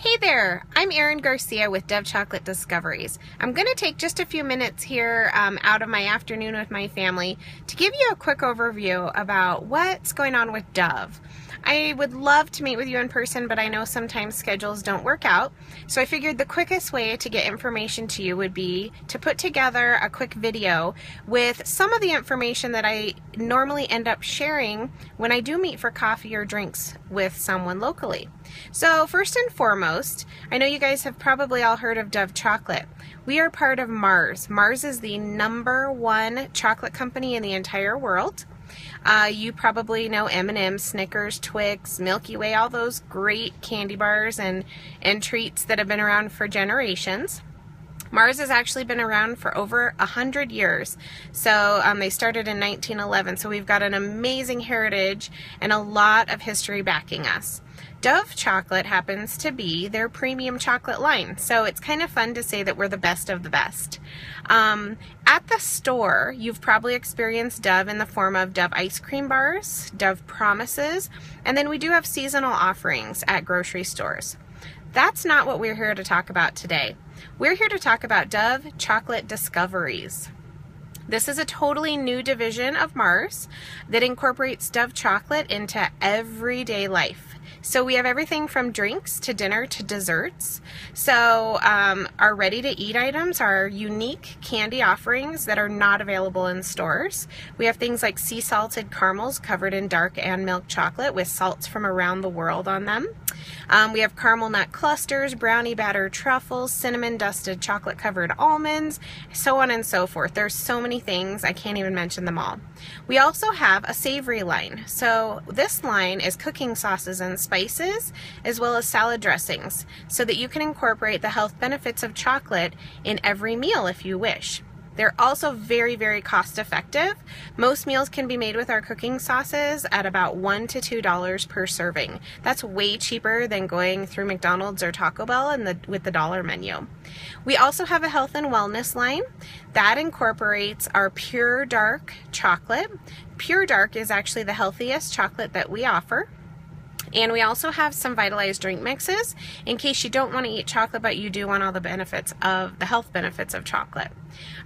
Hey there, I'm Erin Garcia with Dove Chocolate Discoveries. I'm going to take just a few minutes here out of my afternoon with my family to give you a quick overview about what's going on with Dove. I would love to meet with you in person, but I know sometimes schedules don't work out. So I figured the quickest way to get information to you would be to put together a quick video with some of the information that I normally end up sharing when I do meet for coffee or drinks with someone locally. So first and foremost, I know you guys have probably all heard of Dove Chocolate. We are part of Mars. Mars is the #1 chocolate company in the entire world. You probably know M&M's, Snickers, Twix, Milky Way, all those great candy bars and treats that have been around for generations. Mars has actually been around for over 100 years. So they started in 1911, so we've got an amazing heritage and a lot of history backing us. Dove Chocolate happens to be their premium chocolate line, so it's kind of fun to say that we're the best of the best. At the store, you've probably experienced Dove in the form of Dove ice cream bars, Dove Promises, and then we do have seasonal offerings at grocery stores. That's not what we're here to talk about today. We're here to talk about Dove Chocolate Discoveries. This is a totally new division of Mars that incorporates Dove chocolate into everyday life. So we have everything from drinks to dinner to desserts. So our ready-to-eat items are unique candy offerings that are not available in stores. We have things like sea salted caramels covered in dark and milk chocolate with salts from around the world on them. We have caramel nut clusters, brownie batter truffles, cinnamon dusted chocolate covered almonds, so on and so forth. There's so many things, I can't even mention them all. We also have a savory line. So this line is cooking sauces and spices as well as salad dressings so that you can incorporate the health benefits of chocolate in every meal if you wish. They're also very, very cost effective. Most meals can be made with our cooking sauces at about $1 to $2 per serving. That's way cheaper than going through McDonald's or Taco Bell with the dollar menu. We also have a health and wellness line that incorporates our Pure Dark chocolate. Pure Dark is actually the healthiest chocolate that we offer. And we also have some vitalized drink mixes in case you don't want to eat chocolate but you do want all the benefits of the health benefits of chocolate.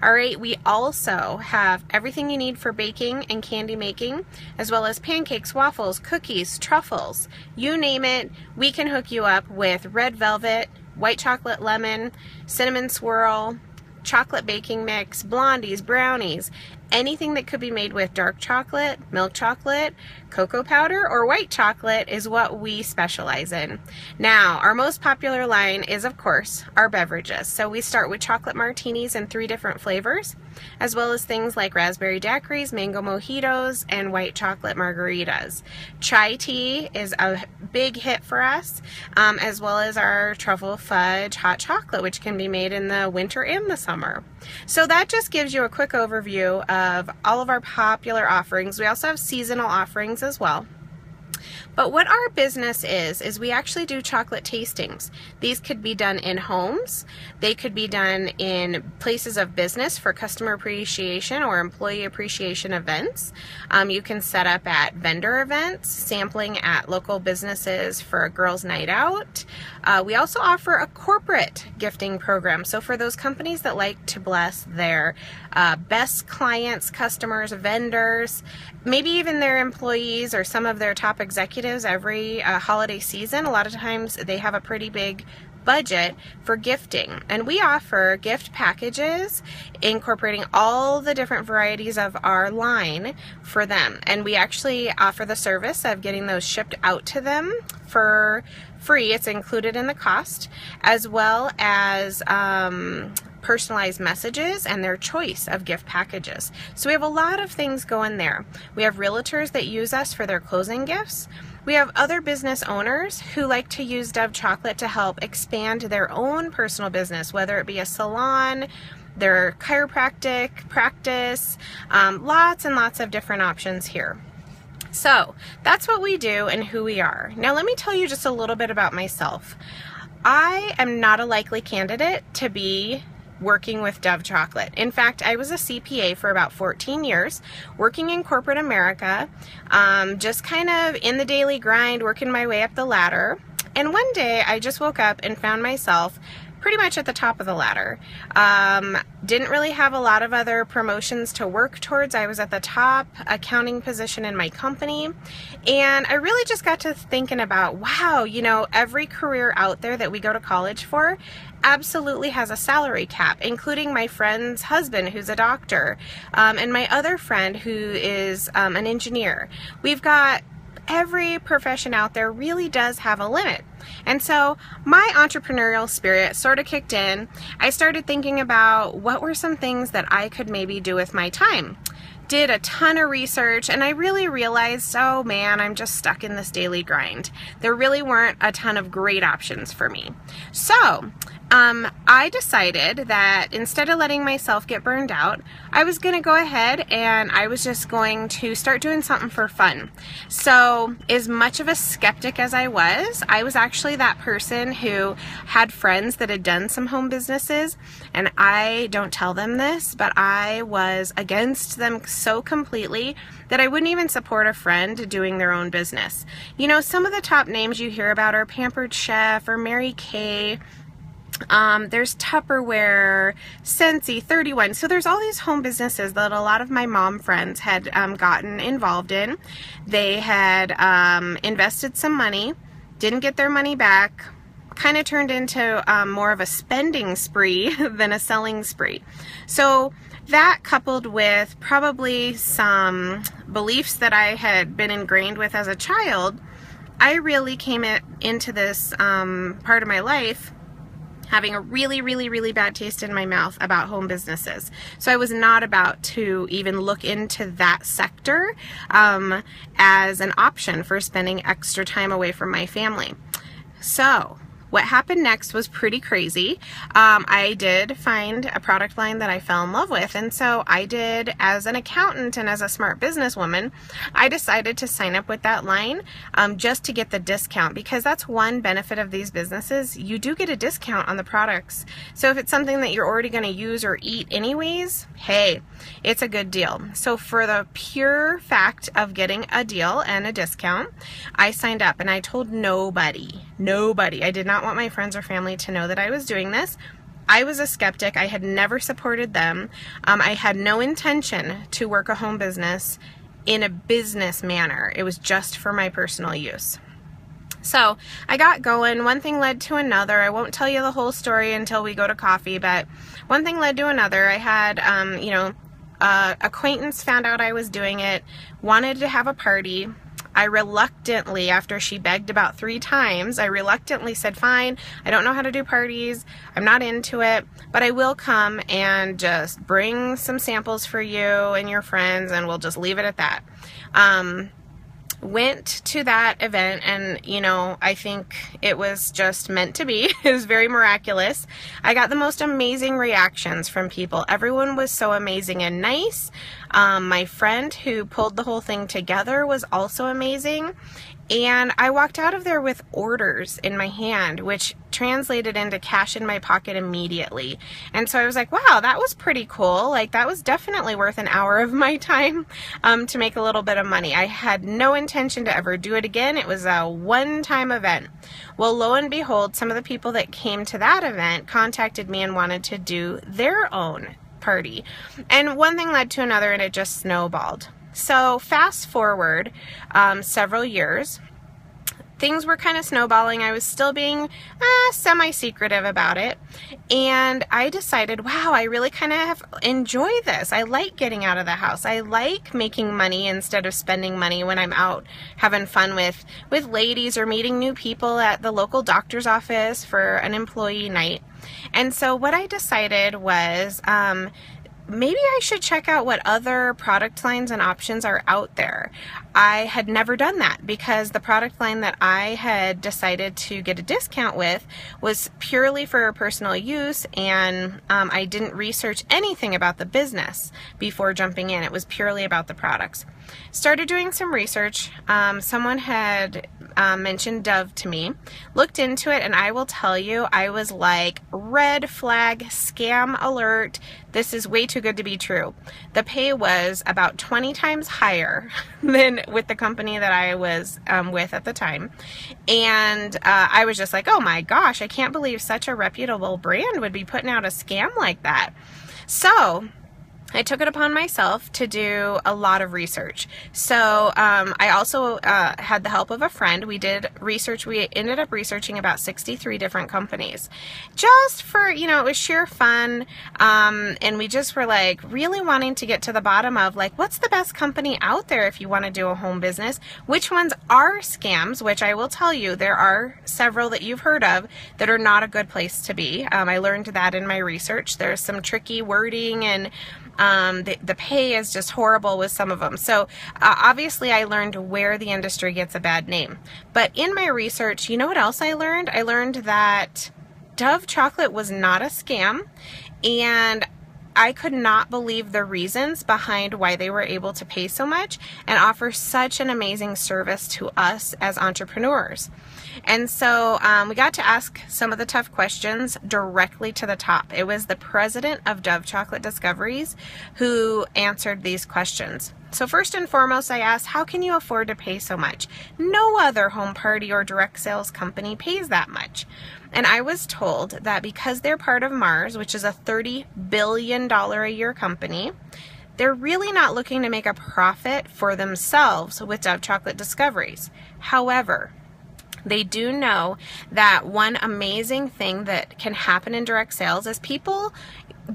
Alright, we also have everything you need for baking and candy making, as well as pancakes, waffles, cookies, truffles, you name it, we can hook you up with red velvet, white chocolate lemon, cinnamon swirl, chocolate baking mix, blondies, brownies, anything that could be made with dark chocolate, milk chocolate, cocoa powder, or white chocolate is what we specialize in. Now, our most popular line is, of course, our beverages. So we start with chocolate martinis in 3 different flavors, as well as things like raspberry daiquiris, mango mojitos, and white chocolate margaritas. Chai tea is a big hit for us, as well as our truffle fudge hot chocolate, which can be made in the winter and the summer. So that just gives you a quick overview of all of our popular offerings. We also have seasonal offerings as well. But what our business is we actually do chocolate tastings. These could be done in homes. They could be done in places of business for customer appreciation or employee appreciation events. You can set up at vendor events, sampling at local businesses for a girls' night out. We also offer a corporate gifting program. So for those companies that like to bless their best clients, customers, vendors, maybe even their employees or some of their top executives every holiday season, a lot of times they have a pretty big budget for gifting, and we offer gift packages incorporating all the different varieties of our line for them, and we actually offer the service of getting those shipped out to them for free. It's included in the cost, as well as personalized messages and their choice of gift packages. So we have a lot of things going there. We have realtors that use us for their closing gifts. We have other business owners who like to use Dove Chocolate to help expand their own personal business, whether it be a salon, their chiropractic practice, lots and lots of different options here. So that's what we do and who we are. Now let me tell you just a little bit about myself. I am not a likely candidate to be working with Dove Chocolate. In fact, I was a CPA for about 14 years, working in corporate America, just kind of in the daily grind, working my way up the ladder. And one day I just woke up and found myself pretty much at the top of the ladder. Didn't really have a lot of other promotions to work towards. I was at the top accounting position in my company, and I really just got to thinking about, wow, you know, every career out there that we go to college for absolutely has a salary cap, including my friend's husband who's a doctor, and my other friend who is an engineer. We've got every profession out there really does have a limit. And so my entrepreneurial spirit sort of kicked in. I started thinking about what were some things that I could maybe do with my time. Did a ton of research, and I really realized, oh man, I'm just stuck in this daily grind. There really weren't a ton of great options for me. So I decided that instead of letting myself get burned out, I was going to go ahead and I was just going to start doing something for fun. So as much of a skeptic as I was actually that person who had friends that had done some home businesses, and I don't tell them this, but I was against them so completely that I wouldn't even support a friend doing their own business. You know, some of the top names you hear about are Pampered Chef or Mary Kay. There's Tupperware, Scentsy, 31. So there's all these home businesses that a lot of my mom friends had gotten involved in. They had invested some money, didn't get their money back, kind of turned into more of a spending spree than a selling spree. So that, coupled with probably some beliefs that I had been ingrained with as a child, I really came into this part of my life having a really bad taste in my mouth about home businesses. So I was not about to even look into that sector as an option for spending extra time away from my family. So what happened next was pretty crazy. I did find a product line that I fell in love with, and so I did, as an accountant and as a smart businesswoman, I decided to sign up with that line just to get the discount, because that's one benefit of these businesses. You do get a discount on the products. So if it's something that you're already going to use or eat anyways, hey, it's a good deal. So for the pure fact of getting a deal and a discount, I signed up, and I told nobody. I did not want my friends or family to know that I was doing this. I was a skeptic. I had never supported them. I had no intention to work a home business in a business manner. It was just for my personal use. So I got going. One thing led to another. I won't tell you the whole story until we go to coffee, but one thing led to another. I had, acquaintance found out I was doing it, wanted to have a party. I reluctantly, after she begged about 3 times, I reluctantly said, fine, I don't know how to do parties, I'm not into it, but I will come and just bring some samples for you and your friends, and we'll just leave it at that. Went to that event, and I think it was just meant to be. It was very miraculous. I got the most amazing reactions from people. Everyone was so amazing and nice. My friend who pulled the whole thing together was also amazing. And I walked out of there with orders in my hand, which translated into cash in my pocket immediately. And so I was like, wow, that was pretty cool. Like, that was definitely worth an hour of my time to make a little bit of money. I had no intention to ever do it again. It was a one-time event. Well, lo and behold, some of the people that came to that event contacted me and wanted to do their own party. And one thing led to another, and it just snowballed. So fast forward several years, things were kind of snowballing. I was still being semi-secretive about it, and I decided, wow, I really kind of enjoy this. I like getting out of the house. I like making money instead of spending money when I'm out having fun with ladies or meeting new people at the local doctor's office for an employee night. And so what I decided was maybe I should check out what other product lines and options are out there. I had never done that because the product line that I had decided to get a discount with was purely for personal use, and I didn't research anything about the business before jumping in. It was purely about the products. Started doing some research. Someone had mentioned Dove to me, looked into it, and I will tell you, I was like, red flag, scam alert. This is way too good to be true. The pay was about 20 times higher than with the company that I was with at the time. And I was just like, oh my gosh, I can't believe such a reputable brand would be putting out a scam like that. So I took it upon myself to do a lot of research. So I also had the help of a friend. We did research. We ended up researching about 63 different companies just for, it was sheer fun. And we just were like really wanting to get to the bottom of like, what's the best company out there if you want to do a home business? Which ones are scams, which I will tell you, there are several that you've heard of that are not a good place to be. I learned that in my research. There's some tricky wording and the pay is just horrible with some of them. So obviously I learned where the industry gets a bad name. But in my research, you know what else I learned? I learned that Dove chocolate was not a scam, and I could not believe the reasons behind why they were able to pay so much and offer such an amazing service to us as entrepreneurs. And so we got to ask some of the tough questions directly to the top. It was the president of Dove Chocolate Discoveries who answered these questions. So first and foremost, I asked, how can you afford to pay so much? No other home party or direct sales company pays that much. And I was told that because they're part of Mars, which is a $30 billion a year company, they're really not looking to make a profit for themselves with Dove Chocolate Discoveries. However, they do know that one amazing thing that can happen in direct sales is people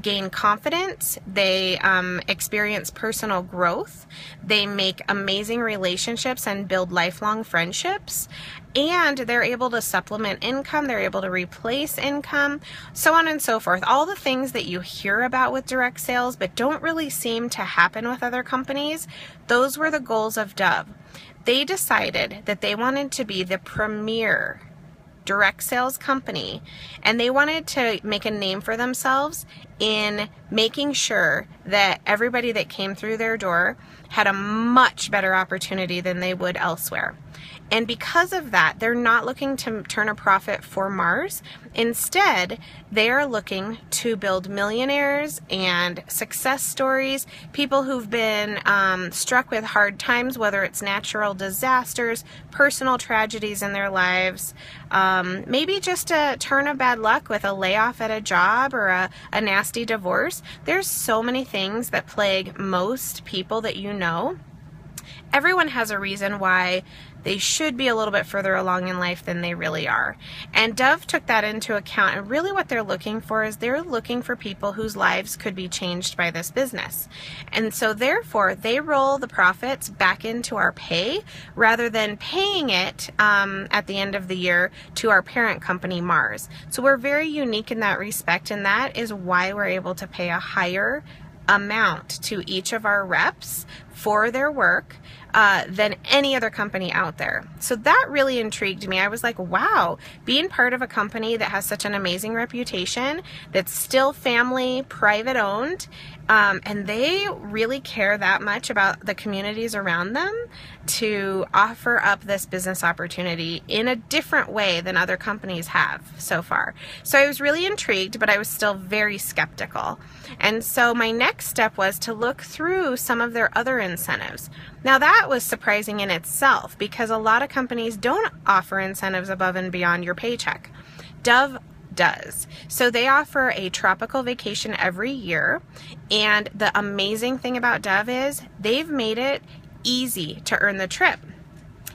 gain confidence, they experience personal growth, they make amazing relationships and build lifelong friendships, and they're able to supplement income, they're able to replace income, so on and so forth. All the things that you hear about with direct sales but don't really seem to happen with other companies, those were the goals of Dove. They decided that they wanted to be the premier direct sales company, and they wanted to make a name for themselves in making sure that everybody that came through their door had a much better opportunity than they would elsewhere. And because of that, they're not looking to turn a profit for Mars. Instead, they are looking to build millionaires and success stories, people who've been struck with hard times, whether it's natural disasters, personal tragedies in their lives, maybe just a turn of bad luck with a layoff at a job or a nasty divorce. There's so many things that plague most people that you know. Everyone has a reason why they should be a little bit further along in life than they really are. And Dove took that into account, and really what they're looking for is they're looking for people whose lives could be changed by this business. And so therefore, they roll the profits back into our pay rather than paying it at the end of the year to our parent company, Mars. So we're very unique in that respect, and that is why we're able to pay a higher amount to each of our reps for their work than any other company out there. So that really intrigued me. I was like, wow, being part of a company that has such an amazing reputation, that's still family, private owned, and they really care that much about the communities around them to offer up this business opportunity in a different way than other companies have so far. So I was really intrigued, but I was still very skeptical. And so my next step was to look through some of their other incentives. Now that was surprising in itself because a lot of companies don't offer incentives above and beyond your paycheck. Dove does. So they offer a tropical vacation every year, and the amazing thing about Dove is they've made it easy to earn the trip.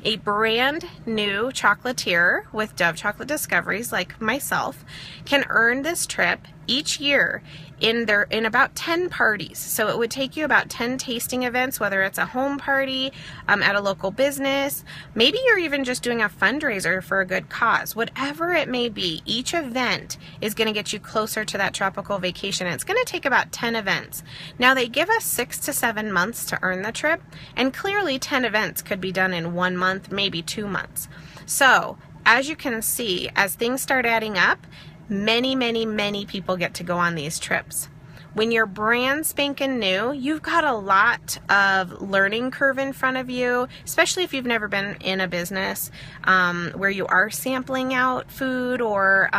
A brand new chocolatier with Dove Chocolate Discoveries like myself can earn this trip each year in about 10 parties. So it would take you about 10 tasting events, whether it's a home party, at a local business, maybe you're even just doing a fundraiser for a good cause. Whatever it may be, each event is going to get you closer to that tropical vacation. It's going to take about 10 events. Now they give us 6 to 7 months to earn the trip, and clearly 10 events could be done in 1 month, maybe 2 months. So as you can see, as things start adding up, many people get to go on these trips. When you're brand spanking new, you've got a lot of learning curve in front of you, especially if you've never been in a business where you are sampling out food or,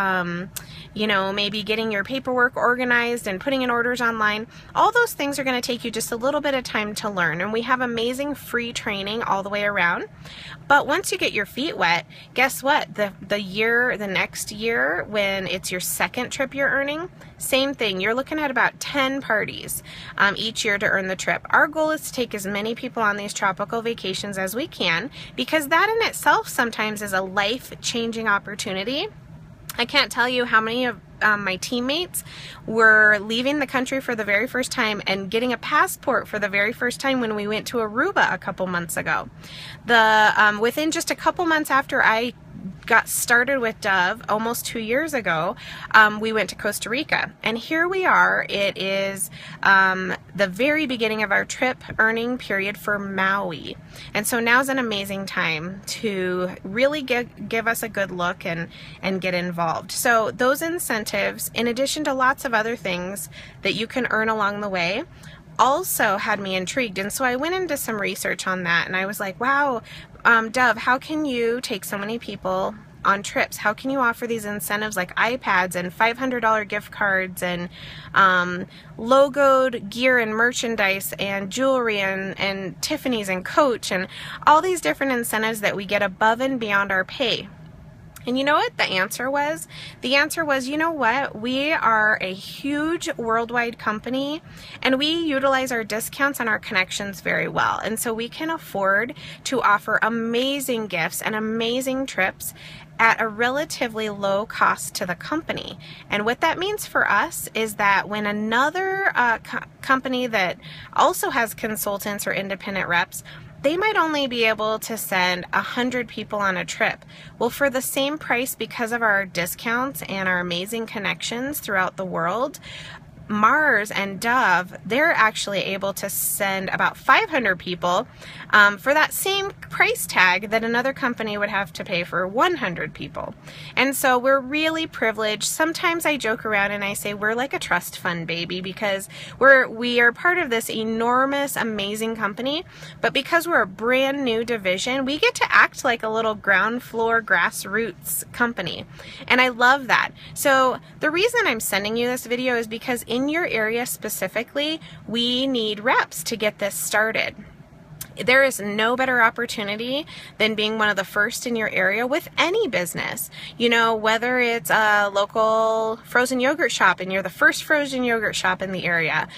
you know, maybe getting your paperwork organized and putting in orders online. All those things are going to take you just a little bit of time to learn, and we have amazing free training all the way around. But once you get your feet wet, guess what? The next year, when it's your second trip you're earning, same thing. You're looking at about 10 parties each year to earn the trip. Our goal is to take as many people on these tropical vacations as we can, because that in itself sometimes is a life-changing opportunity. I can't tell you how many of my teammates were leaving the country for the very first time and getting a passport for the very first time when we went to Aruba a couple months ago. Within just a couple months after I got started with Dove almost 2 years ago, we went to Costa Rica, and here we are. It is the very beginning of our trip earning period for Maui, and so now's an amazing time to really give us a good look and get involved. So those incentives, in addition to lots of other things that you can earn along the way, also had me intrigued, and so I went into some research on that, and I was like, wow, Dove, how can you take so many people on trips? How can you offer these incentives like iPads and $500 gift cards and logoed gear and merchandise and jewelry and Tiffany's and Coach and all these different incentives that we get above and beyond our pay? And you know what the answer was? The answer was, you know what? We are a huge worldwide company, and we utilize our discounts and our connections very well. And so we can afford to offer amazing gifts and amazing trips at a relatively low cost to the company. And what that means for us is that when another company that also has consultants or independent reps, they might only be able to send 100 people on a trip. Well, for the same price, because of our discounts and our amazing connections throughout the world, Mars and Dove, they're actually able to send about 500 people for that same price tag that another company would have to pay for 100 people. And so we're really privileged. Sometimes I joke around and I say we're like a trust fund baby, because we are part of this enormous, amazing company, but because we're a brand new division, we get to act like a little ground floor grassroots company. And I love that. So the reason I'm sending you this video is because in your area specifically, we need reps to get this started. There is no better opportunity than being one of the first in your area with any business. You know, whether it's a local frozen yogurt shop and you're the first frozen yogurt shop in the area,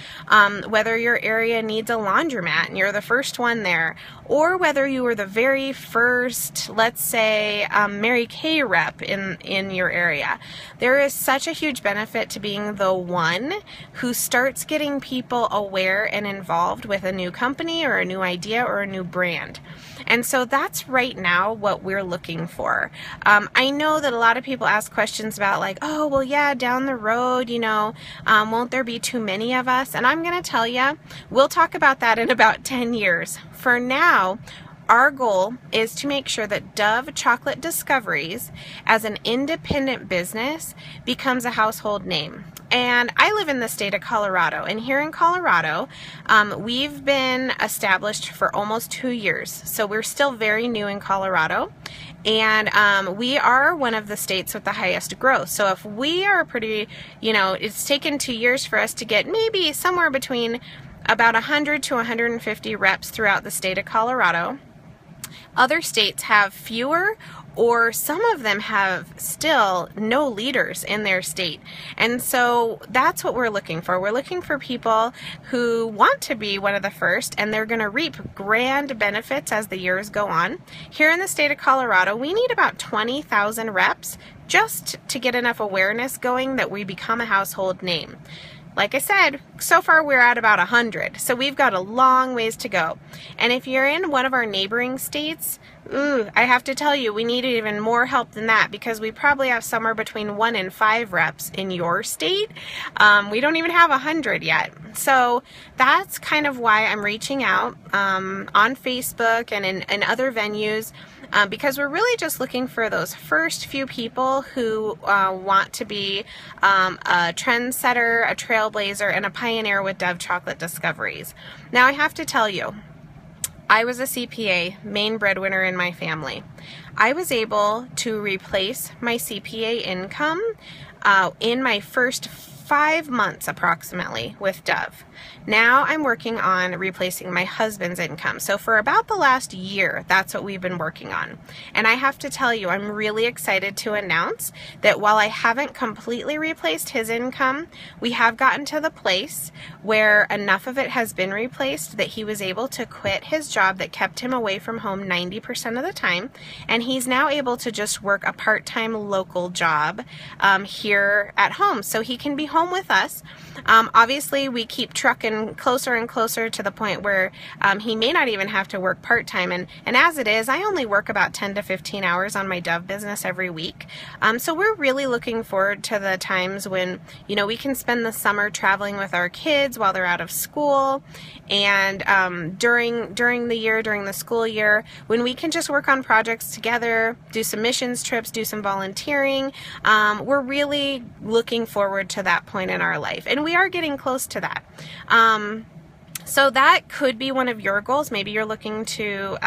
whether your area needs a laundromat and you're the first one there, or whether you were the very first, let's say, Mary Kay rep in your area. There is such a huge benefit to being the one who starts getting people aware and involved with a new company or a new idea or a new brand. And so that's right now what we're looking for. I know that a lot of people ask questions about like, oh, well, yeah, down the road, you know, won't there be too many of us? And I'm going to tell you, we'll talk about that in about 10 years. For now, our goal is to make sure that Dove Chocolate Discoveries, as an independent business, becomes a household name. And I live in the state of Colorado, and here in Colorado, we've been established for almost 2 years. So we're still very new in Colorado, and we are one of the states with the highest growth. So if we are pretty, you know, it's taken 2 years for us to get maybe somewhere between about 100 to 150 reps throughout the state of Colorado. Other states have fewer, or some of them have still no leaders in their state. And so that's what we're looking for. We're looking for people who want to be one of the first, and they're going to reap grand benefits as the years go on. Here in the state of Colorado, we need about 20,000 reps just to get enough awareness going that we become a household name. Like I said, so far we're at about 100, so we've got a long ways to go. And if you're in one of our neighboring states, I have to tell you, we need even more help than that, because we probably have somewhere between 1 and 5 reps in your state. We don't even have 100 yet. So that's kind of why I'm reaching out on Facebook and in other venues, because we're really just looking for those first few people who want to be a trendsetter, a trailblazer, and a pioneer with Dove Chocolate Discoveries. Now I have to tell you, I was a CPA, main breadwinner in my family. I was able to replace my CPA income in my first 5 months approximately with Dove. Now I'm working on replacing my husband's income. So for about the last year, that's what we've been working on. And I have to tell you, I'm really excited to announce that while I haven't completely replaced his income, we have gotten to the place where enough of it has been replaced that he was able to quit his job that kept him away from home 90% of the time. And he's now able to just work a part-time local job here at home. So he can be home with us. Obviously, we keep trucking closer and closer to the point where he may not even have to work part-time. And as it is, I only work about 10 to 15 hours on my Dove business every week. So we're really looking forward to the times when, you know, we can spend the summer traveling with our kids while they're out of school. And during the school year, when we can just work on projects together, do some missions trips, do some volunteering, we're really looking forward to that point in our life. And we are getting close to that. So that could be one of your goals. Maybe you're looking to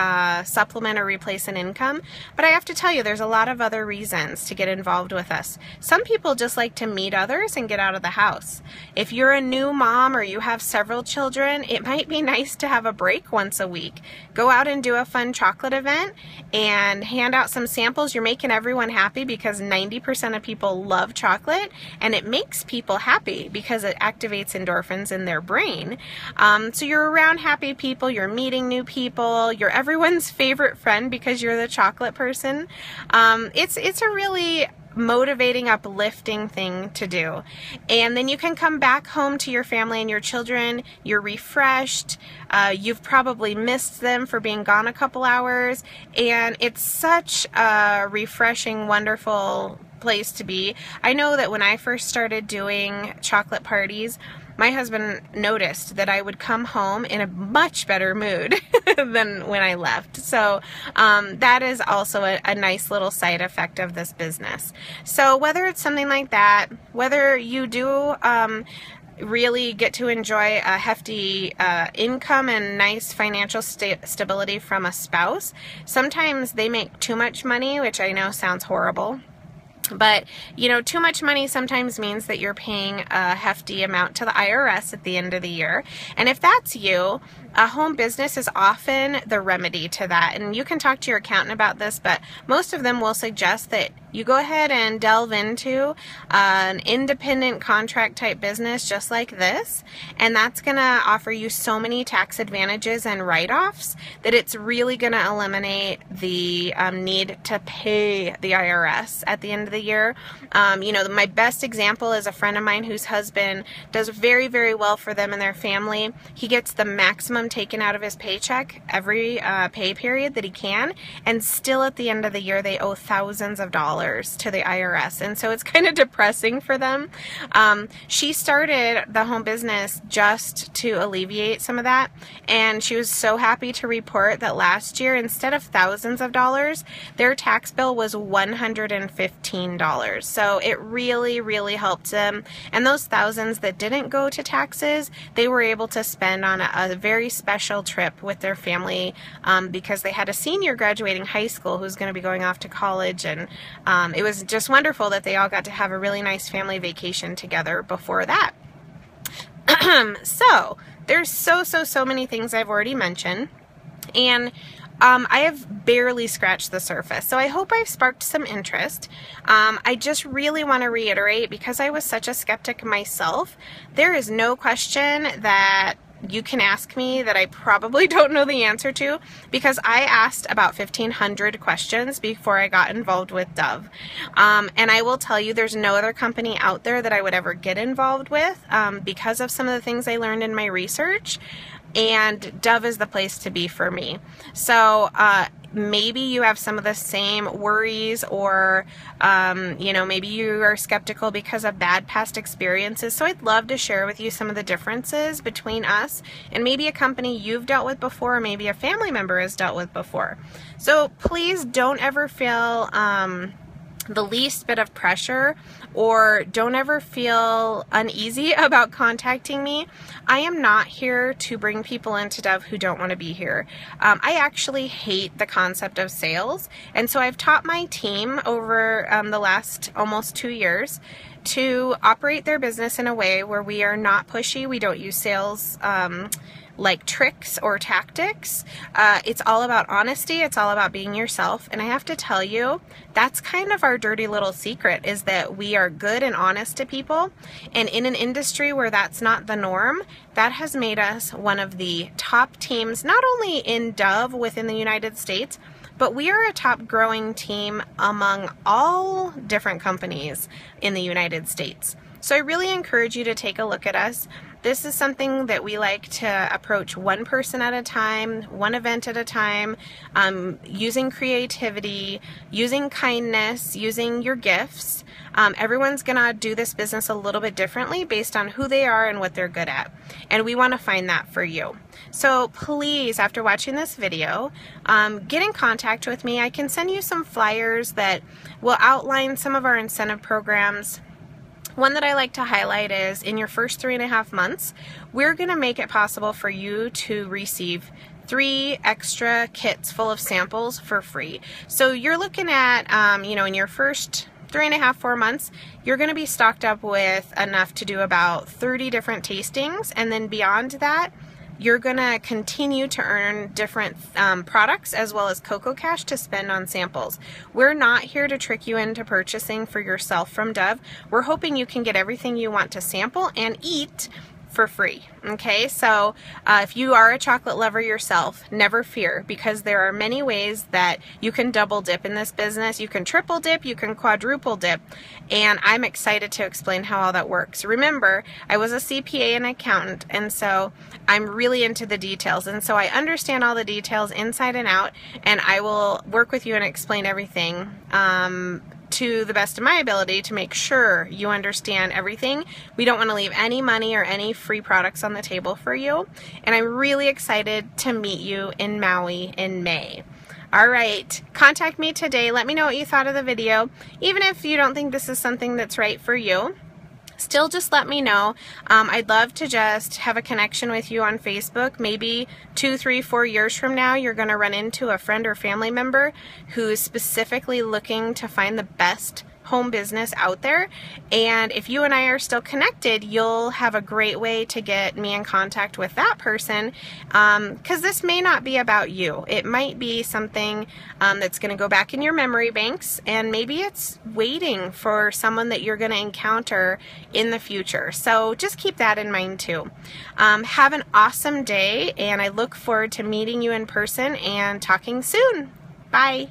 supplement or replace an income. But I have to tell you, there's a lot of other reasons to get involved with us. Some people just like to meet others and get out of the house. If you're a new mom or you have several children, it might be nice to have a break once a week. Go out and do a fun chocolate event and hand out some samples. You're making everyone happy because 90% of people love chocolate, and it makes people happy because it activates endorphins in their brain. So you're around happy people, you're meeting new people, you're everyone's favorite friend because you're the chocolate person. It's a really motivating, uplifting thing to do. And then you can come back home to your family and your children, you're refreshed, you've probably missed them for being gone a couple hours, and it's such a refreshing, wonderful place to be. I know that when I first started doing chocolate parties, my husband noticed that I would come home in a much better mood than when I left. So that is also a nice little side effect of this business. So whether it's something like that, whether you do really get to enjoy a hefty income and nice financial stability from a spouse, sometimes they make too much money, which I know sounds horrible. But, you know, too much money sometimes means that you're paying a hefty amount to the IRS at the end of the year. And if that's you, a home business is often the remedy to that. And you can talk to your accountant about this, but most of them will suggest that you go ahead and delve into an independent contract type business just like this. And that's going to offer you so many tax advantages and write-offs that it's really going to eliminate the need to pay the IRS at the end of the year. You know, my best example is a friend of mine whose husband does very, very well for them and their family. He gets the maximum taken out of his paycheck every pay period that he can, and still at the end of the year they owe thousands of dollars to the IRS, and so it's kind of depressing for them. She started the home business just to alleviate some of that, and she was so happy to report that last year, instead of thousands of dollars, their tax bill was $115. So it really, really helped them, and those thousands that didn't go to taxes, they were able to spend on a very special trip with their family because they had a senior graduating high school who's going to be going off to college, and it was just wonderful that they all got to have a really nice family vacation together before that. So there's so many things I've already mentioned, and I have barely scratched the surface, so I hope I've sparked some interest. I just really want to reiterate, because I was such a skeptic myself, there is no question that you can ask me that I probably don't know the answer to, because I asked about 1,500 questions before I got involved with Dove. And I will tell you, there's no other company out there that I would ever get involved with because of some of the things I learned in my research. and Dove is the place to be for me. So maybe you have some of the same worries, or maybe you are skeptical because of bad past experiences. So I'd love to share with you some of the differences between us and maybe a company you've dealt with before, or maybe a family member has dealt with before. So please don't ever feel the least bit of pressure, or don't ever feel uneasy about contacting me. I am not here to bring people into Dove who don't want to be here. I actually hate the concept of sales, and so I've taught my team over the last almost 2 years to operate their business in a way where we are not pushy. We don't use sales like tricks or tactics. It's all about honesty. It's all about being yourself. And I have to tell you, that's kind of our dirty little secret, is that we are good and honest to people. And in an industry where that's not the norm, that has made us one of the top teams, not only in Dove within the United States, but we are a top growing team among all different companies in the United States. So I really encourage you to take a look at us. This is something that we like to approach one person at a time, one event at a time, using creativity, using kindness, using your gifts. Everyone's gonna do this business a little bit differently based on who they are and what they're good at. And we wanna find that for you. So please, after watching this video, get in contact with me. I can send you some flyers that will outline some of our incentive programs. One that I like to highlight is, in your first 3.5 months, we're going to make it possible for you to receive 3 extra kits full of samples for free. So you're looking at, in your first 3.5, 4 months, you're going to be stocked up with enough to do about 30 different tastings, and then beyond that, you're going to continue to earn different products as well as Cocoa Cash to spend on samples. We're not here to trick you into purchasing for yourself from Dove. We're hoping you can get everything you want to sample and eat for free. Okay, so if you are a chocolate lover yourself, never fear, because there are many ways that you can double dip in this business. You can triple dip, you can quadruple dip, and I'm excited to explain how all that works. Remember, I was a CPA and accountant, and so I'm really into the details, and so I understand all the details inside and out, and I will work with you and explain everything to the best of my ability to make sure you understand everything. We don't want to leave any money or any free products on the table for you. And I'm really excited to meet you in Maui in May. All right, contact me today. Let me know what you thought of the video. Even if you don't think this is something that's right for you, still just let me know. I'd love to just have a connection with you on Facebook. Maybe 2, 3, 4 years from now, you're going to run into a friend or family member who's specifically looking to find the best home business out there, and if you and I are still connected, you'll have a great way to get me in contact with that person, because this may not be about you. It might be something that's going to go back in your memory banks, and maybe it's waiting for someone that you're going to encounter in the future. So just keep that in mind too. Have an awesome day, and I look forward to meeting you in person and talking soon. Bye.